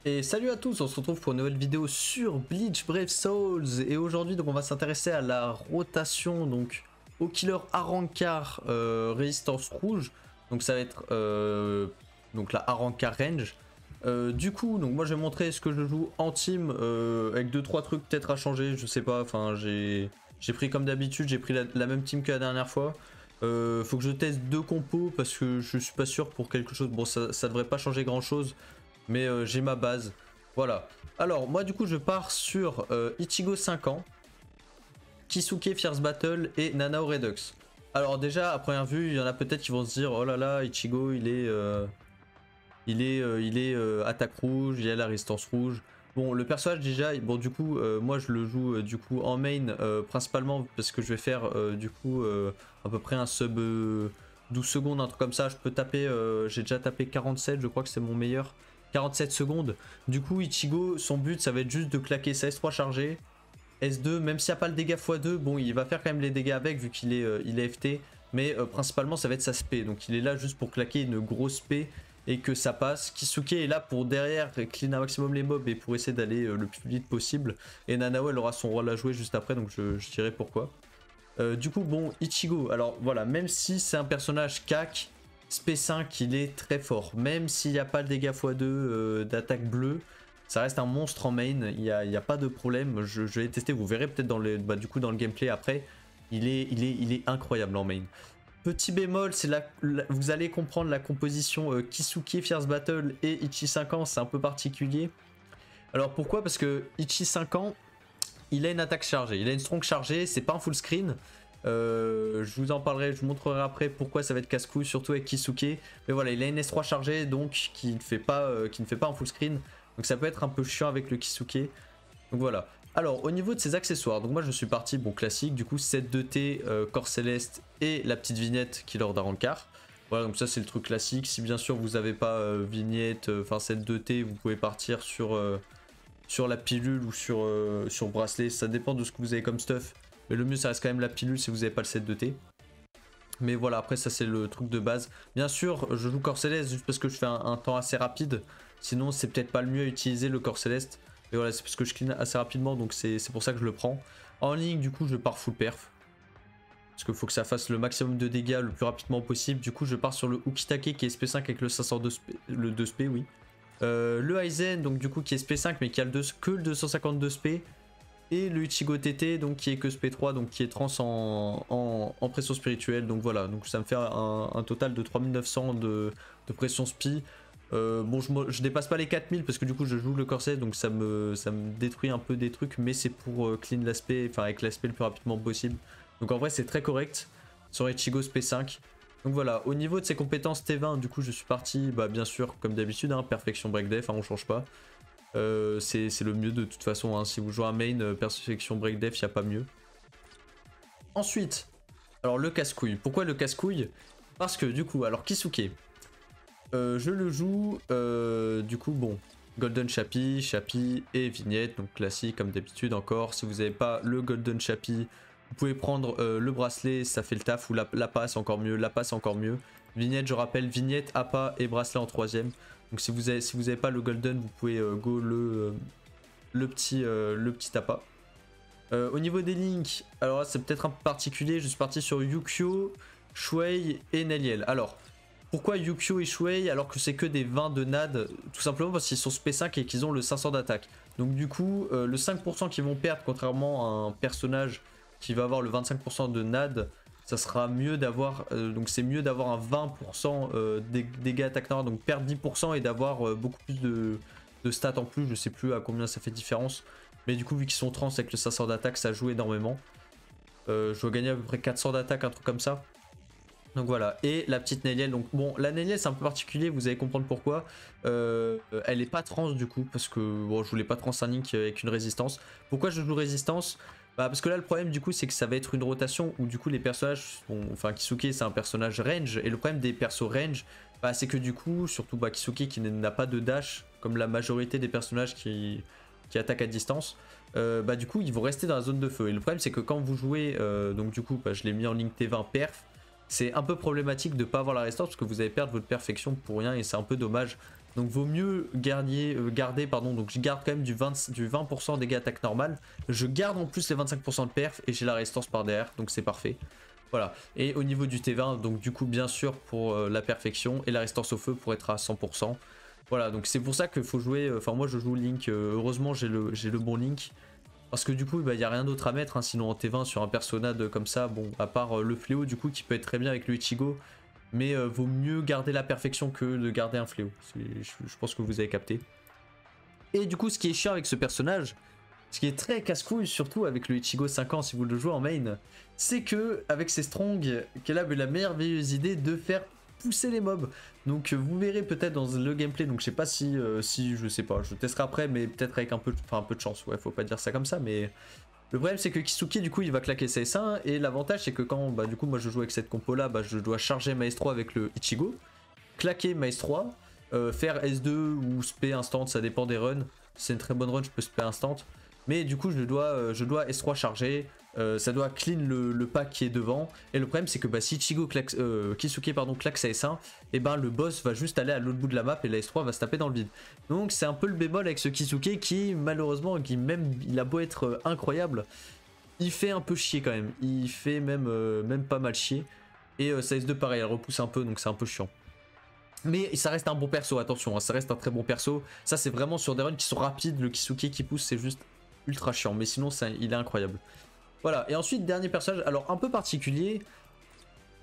Et salut à tous, on se retrouve pour une nouvelle vidéo sur Bleach Brave Souls. Et aujourd'hui donc on va s'intéresser à la rotation donc au killer Arrancar résistance rouge. Donc ça va être donc la Arrancar range. Du coup donc moi je vais montrer ce que je joue en team avec 2-3 trucs peut-être à changer, je sais pas, enfin j'ai pris comme d'habitude, j'ai pris la même team que la dernière fois. Faut que je teste deux compos parce que je suis pas sûr pour quelque chose, bon ça devrait pas changer grand chose. Mais j'ai ma base. Voilà. Alors, moi, du coup, je pars sur Ichigo 5 ans, Kisuke Fierce Battle et Nanao Redux. Alors, déjà, à première vue, il y en a peut-être qui vont se dire oh là là, Ichigo, il est attaque rouge, il y a la résistance rouge. Bon, le personnage, déjà, bon, du coup, moi, je le joue du coup en main, principalement parce que je vais faire du coup à peu près un sub 12 secondes, un truc comme ça. Je peux taper, j'ai déjà tapé 47, je crois que c'est mon meilleur. 47 secondes. Du coup, Ichigo, son but, ça va être juste de claquer sa S3 chargée. S2, même s'il n'y a pas le dégât x2, bon, il va faire quand même les dégâts avec, vu qu'il est, il est FT. Mais principalement, ça va être sa spé. Donc, il est là juste pour claquer une grosse spé et que ça passe. Kisuke est là pour derrière clean un maximum les mobs et pour essayer d'aller le plus vite possible. Et Nanao, elle aura son rôle à jouer juste après, donc je dirai pourquoi. Du coup, bon, Ichigo, alors voilà, même si c'est un personnage CAC, SP5 il est très fort, même s'il n'y a pas le dégât x2 d'attaque bleue, ça reste un monstre en main, il n'y a pas de problème, je vais tester, vous verrez peut-être dans le, du coup dans le gameplay après, il est incroyable en main. Petit bémol, c'est vous allez comprendre la composition Kisuke Fierce Battle et Ichi 5 ans, c'est un peu particulier. Alors pourquoi? Parce que Ichi 5 ans, il a une attaque chargée, il a une strong chargée, c'est pas un full screen. Je vous en parlerai, je vous montrerai après pourquoi ça va être casse-couille, surtout avec Kisuke. Mais voilà, il a une S3 chargée, donc qui ne fait pas un full screen. Donc ça peut être un peu chiant avec le Kisuke. Donc voilà. Alors, au niveau de ses accessoires, donc moi je suis parti, bon classique, du coup 7-2T, corps céleste et la petite vignette Killer d'Arrancar. Voilà, donc ça c'est le truc classique. Si bien sûr vous n'avez pas vignette, enfin 7-2T, vous pouvez partir sur la pilule ou sur bracelet. Ça dépend de ce que vous avez comme stuff. Mais le mieux ça reste quand même la pilule si vous n'avez pas le 7-2T. Mais voilà, après ça c'est le truc de base. Bien sûr, je joue corps céleste juste parce que je fais un temps assez rapide. Sinon c'est peut-être pas le mieux à utiliser le corps céleste. Et voilà, c'est parce que je clean assez rapidement, donc c'est pour ça que je le prends. En ligne, du coup, je pars full perf. Parce qu'il faut que ça fasse le maximum de dégâts le plus rapidement possible. Du coup, je pars sur le Ukitake qui est SP5 avec le 502 SP, le 2 SP, oui. Le Aizen, donc du coup, qui est SP5 mais qui a que le 252 SP. Et le Ichigo TT, donc qui est que SP3, donc qui est trans en pression spirituelle. Donc voilà, donc ça me fait un total de 3900 de pression spi. Bon, je dépasse pas les 4000 parce que du coup je joue le corset, donc ça me détruit un peu des trucs, mais c'est pour clean l'aspect, enfin avec l'aspect le plus rapidement possible. Donc en vrai c'est très correct sur Ichigo SP5. Donc voilà, au niveau de ses compétences T20, du coup je suis parti, bah bien sûr comme d'habitude, hein, perfection break def, hein, on change pas. C'est le mieux de toute façon, hein. Si vous jouez un main perfection break def, il n'y a pas mieux. Ensuite, alors le casse-couille. Pourquoi le casse-couille? Parce que du coup, alors Kisuke, je le joue, du coup, bon, Golden Chappie et vignette, donc classique comme d'habitude encore. Si vous n'avez pas le Golden Chappie, vous pouvez prendre le bracelet, ça fait le taf, ou la passe encore mieux, Vignette, je rappelle, vignette, APA et bracelet en troisième. Donc si vous avez pas le Golden, vous pouvez go le petit APA. Au niveau des links, alors là c'est peut-être un peu particulier, je suis parti sur Yukio, Shuei et Neliel. Alors, pourquoi Yukio et Shuei alors que c'est que des 20 de NAD? Tout simplement parce qu'ils sont SP5 et qu'ils ont le 500 d'attaque. Donc du coup, le 5% qu'ils vont perdre, contrairement à un personnage qui va avoir le 25% de NAD, ça sera mieux d'avoir, donc c'est mieux d'avoir un 20% dégâts attaque normale, donc perdre 10% et d'avoir beaucoup plus de stats en plus, je sais plus à combien ça fait différence. Mais du coup, vu qu'ils sont trans avec le 500 d'attaque, ça joue énormément. Je dois gagner à peu près 400 d'attaque, un truc comme ça. Donc voilà, et la petite Neliel, donc bon, la Neliel c'est un peu particulier, vous allez comprendre pourquoi. Elle est pas trans du coup, parce que bon, je voulais pas trans un link avec une résistance. Pourquoi je joue résistance? Bah parce que là le problème du coup c'est que ça va être une rotation où du coup les personnages, bon, enfin Kisuke c'est un personnage range, et le problème des persos range, bah, c'est que du coup, surtout bah, Kisuke qui n'a pas de dash, comme la majorité des personnages qui attaquent à distance, bah du coup ils vont rester dans la zone de feu. Et le problème c'est que quand vous jouez, donc du coup bah, je l'ai mis en ligne T20 perf, c'est un peu problématique de ne pas avoir la résistance parce que vous allez perdre votre perfection pour rien et c'est un peu dommage. Donc vaut mieux garder, pardon, donc je garde quand même du 20% dégâts attaque normale. Je garde en plus les 25% de perf et j'ai la résistance par derrière, donc c'est parfait. Voilà, et au niveau du T20, donc du coup bien sûr pour la perfection et la résistance au feu pour être à 100%. Voilà, donc c'est pour ça qu'il faut jouer, enfin moi je joue Link, heureusement j'ai le bon Link. Parce que du coup, il n'y a rien d'autre à mettre, hein, sinon en T20 sur un personnage comme ça, bon, à part le fléau du coup qui peut être très bien avec le Ichigo. Mais vaut mieux garder la perfection que de garder un fléau. Je pense que vous avez capté. Et du coup, ce qui est chiant avec ce personnage, ce qui est très casse-couille, surtout avec le Ichigo 5 ans si vous le jouez en main, c'est que avec ses strong, qu'elle a eu la merveilleuse idée de faire pousser les mobs. Donc vous verrez peut-être dans le gameplay, donc je sais pas si je sais pas, je testerai après, mais peut-être avec un peu de chance. Ouais, faut pas dire ça comme ça, mais le problème c'est que Kisuke du coup il va claquer ses S1 et l'avantage c'est que quand bah, du coup moi je joue avec cette compo là, bah, je dois charger Maestro avec le Ichigo, claquer Maestro, faire S2 ou SP instant, ça dépend des runs. Si c'est une très bonne run je peux SP instant. Mais du coup je dois S3 charger, ça doit clean le pack qui est devant. Et le problème c'est que bah, si Kisuke claque sa S1, et ben le boss va juste aller à l'autre bout de la map et la S3 va se taper dans le vide. Donc c'est un peu le bémol avec ce Kisuke qui malheureusement, il a beau être incroyable, il fait un peu chier quand même. Il fait même pas mal chier. Et sa S2 pareil, elle repousse un peu donc c'est un peu chiant. Mais ça reste un bon perso, attention, hein, ça reste un très bon perso. Ça c'est vraiment sur des runs qui sont rapides, le Kisuke qui pousse c'est juste ultra chiant, mais sinon il est incroyable. Voilà, et ensuite dernier personnage, alors un peu particulier,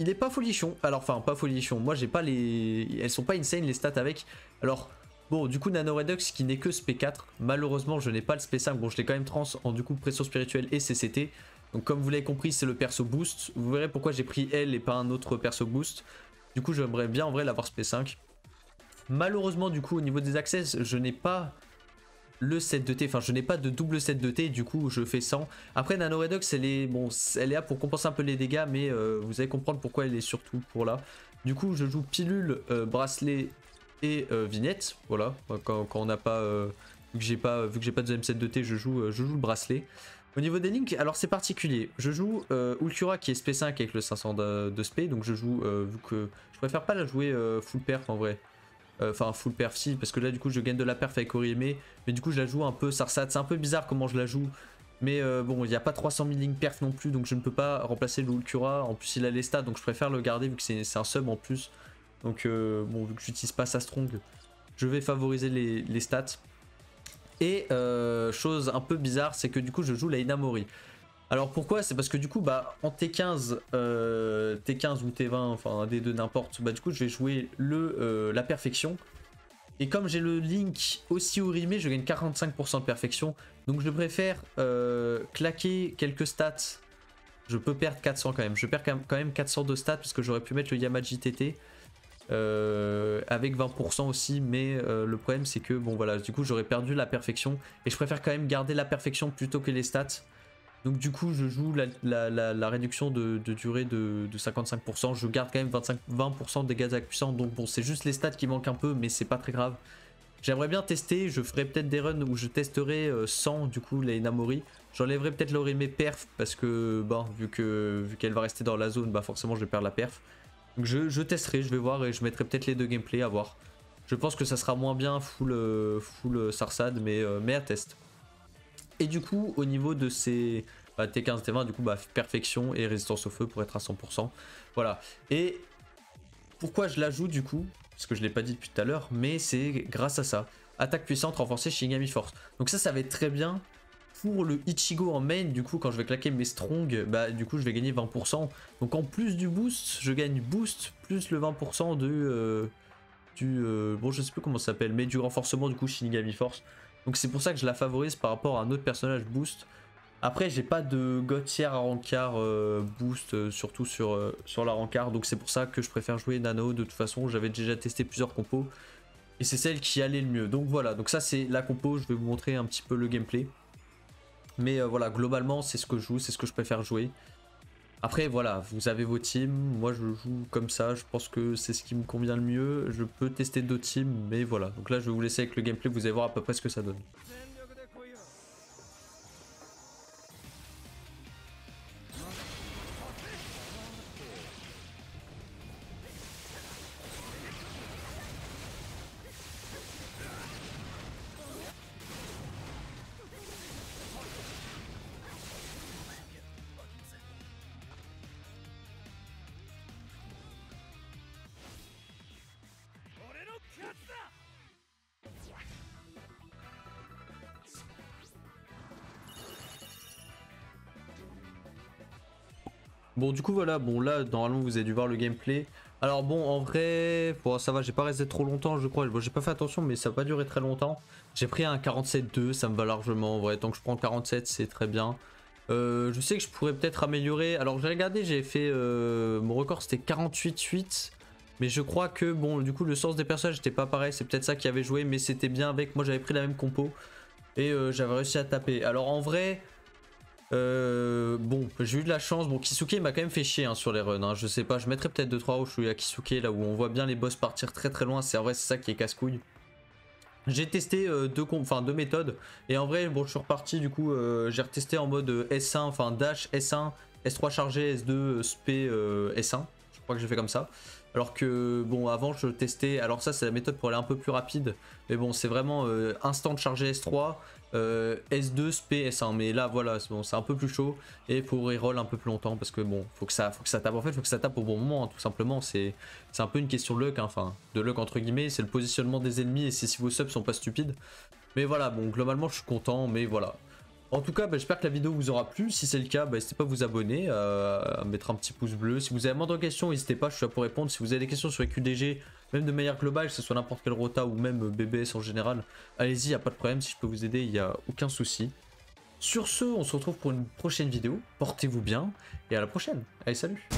il est pas folichon, alors enfin pas folichon, moi j'ai pas elles sont pas insane les stats avec, alors bon du coup Nano Redux qui n'est que SP4, malheureusement je n'ai pas le SP5, bon je l'ai quand même trans en du coup pression spirituelle et CCT, donc comme vous l'avez compris c'est le perso boost, vous verrez pourquoi j'ai pris elle et pas un autre perso boost, du coup j'aimerais bien en vrai l'avoir SP5. Malheureusement du coup au niveau des access je n'ai pas le set de T, enfin je n'ai pas de double set de T, du coup je fais 100. Après Nano Redox elle est là pour compenser un peu les dégâts, mais vous allez comprendre pourquoi elle est surtout pour là. Du coup je joue pilule, bracelet et vignette, voilà, quand on n'a pas, vu que j'ai pas de deuxième set de T, je joue le bracelet. Au niveau des links, alors c'est particulier, je joue Ulcura qui est SP5 avec le 500 de SP, donc je joue, vu que je préfère pas la jouer full perf en vrai. Enfin full perf si, parce que là du coup je gagne de la perf avec Orihime, mais du coup je la joue un peu Sarsat, c'est un peu bizarre comment je la joue, mais bon il n'y a pas 300 000 lignes perf non plus, donc je ne peux pas remplacer le Ulcura, en plus il a les stats, donc je préfère le garder vu que c'est un sub en plus, donc bon vu que j'utilise pas sa strong, je vais favoriser les stats. Et chose un peu bizarre, c'est que du coup je joue la Inamori. Alors pourquoi? C'est parce que du coup bah en T15, T15 ou T20, enfin un des deux n'importe, bah du coup je vais jouer la perfection. Et comme j'ai le Link aussi Orihime, je gagne 45% de perfection. Donc je préfère claquer quelques stats. Je peux perdre 400 quand même. Je perds quand même 400 de stats parce que j'aurais pu mettre le Yamaji TT. Avec 20% aussi, mais le problème c'est que bon voilà, du coup j'aurais perdu la perfection. Et je préfère quand même garder la perfection plutôt que les stats. Donc du coup je joue la réduction de durée de 55%, je garde quand même 20% de dégâts d'attaque puissants, donc bon c'est juste les stats qui manquent un peu mais c'est pas très grave. J'aimerais bien tester, je ferai peut-être des runs où je testerai 100 du coup les Namori. J'enlèverai peut-être l'Orihime perf parce que bon vu qu'elle va rester dans la zone, bah forcément je vais perdre la perf. Donc je testerai, je vais voir et je mettrai peut-être les deux gameplays à voir. Je pense que ça sera moins bien full Sarsad mais à test. Et du coup, au niveau de ces T15, T20, du coup, bah, perfection et résistance au feu pour être à 100%. Voilà. Et pourquoi je l'ajoute du coup? Parce que je ne l'ai pas dit depuis tout à l'heure, mais c'est grâce à ça. Attaque puissante renforcée Shinigami Force. Donc ça va être très bien pour le Ichigo en main. Du coup, quand je vais claquer mes strong, bah du coup, je vais gagner 20%. Donc en plus du boost, je gagne boost plus le 20% bon, je sais plus comment ça s'appelle, mais du renforcement du coup Shinigami Force. Donc c'est pour ça que je la favorise par rapport à un autre personnage boost. Après j'ai pas de Gauthier à rancard boost, surtout sur la rancard. Donc c'est pour ça que je préfère jouer Nano. De toute façon j'avais déjà testé plusieurs compos. Et c'est celle qui allait le mieux. Donc voilà, donc ça c'est la compo. Je vais vous montrer un petit peu le gameplay. Mais voilà, globalement c'est ce que je joue, c'est ce que je préfère jouer. Après voilà, vous avez vos teams, moi je joue comme ça, je pense que c'est ce qui me convient le mieux. Je peux tester d'autres teams, mais voilà. Donc là je vais vous laisser avec le gameplay, vous allez voir à peu près ce que ça donne. Bon du coup voilà, bon là normalement vous avez dû voir le gameplay. Alors bon en vrai, bon, ça va, j'ai pas resté trop longtemps je crois, bon, j'ai pas fait attention mais ça va pas durer très longtemps. J'ai pris un 47-2, ça me va largement en vrai, tant que je prends 47 c'est très bien. Je sais que je pourrais peut-être améliorer, alors j'ai regardé, j'ai fait, mon record c'était 48-8. Mais je crois que bon du coup le sens des personnages n'était pas pareil, c'est peut-être ça qui avait joué mais c'était bien avec, moi j'avais pris la même compo. Et j'avais réussi à taper. Alors en vrai... bon, j'ai eu de la chance. Bon, Kisuke m'a quand même fait chier hein, sur les runs. Hein. Je sais pas, je mettrais peut-être 2-3 Oshui à Kisuke là où on voit bien les boss partir très très loin. C'est vrai, c'est ça qui est casse-couille. J'ai testé deux méthodes. Et en vrai, bon, je suis reparti du coup. J'ai retesté en mode S1, enfin dash S1, S3 chargé, S2, SP S1. Je crois que j'ai fait comme ça. Alors que bon, avant je testais. Alors ça, c'est la méthode pour aller un peu plus rapide. Mais bon, c'est vraiment instant chargé S3. S2, SP, S1, mais là voilà, c'est bon, un peu plus chaud et faut reroll un peu plus longtemps parce que bon, faut que ça tape. En fait, faut que ça tape au bon moment, hein, tout simplement. C'est un peu une question de luck, hein, enfin, de luck entre guillemets. C'est le positionnement des ennemis et c'est si vos subs sont pas stupides. Mais voilà, bon, globalement, je suis content, mais voilà. En tout cas, bah, j'espère que la vidéo vous aura plu. Si c'est le cas, bah, n'hésitez pas à vous abonner, à mettre un petit pouce bleu. Si vous avez moindre question, n'hésitez pas, je suis là pour répondre. Si vous avez des questions sur les QDG, même de manière globale, que ce soit n'importe quel rota ou même BBS en général, allez-y, il n'y a pas de problème. Si je peux vous aider, il n'y a aucun souci. Sur ce, on se retrouve pour une prochaine vidéo. Portez-vous bien et à la prochaine. Allez, salut!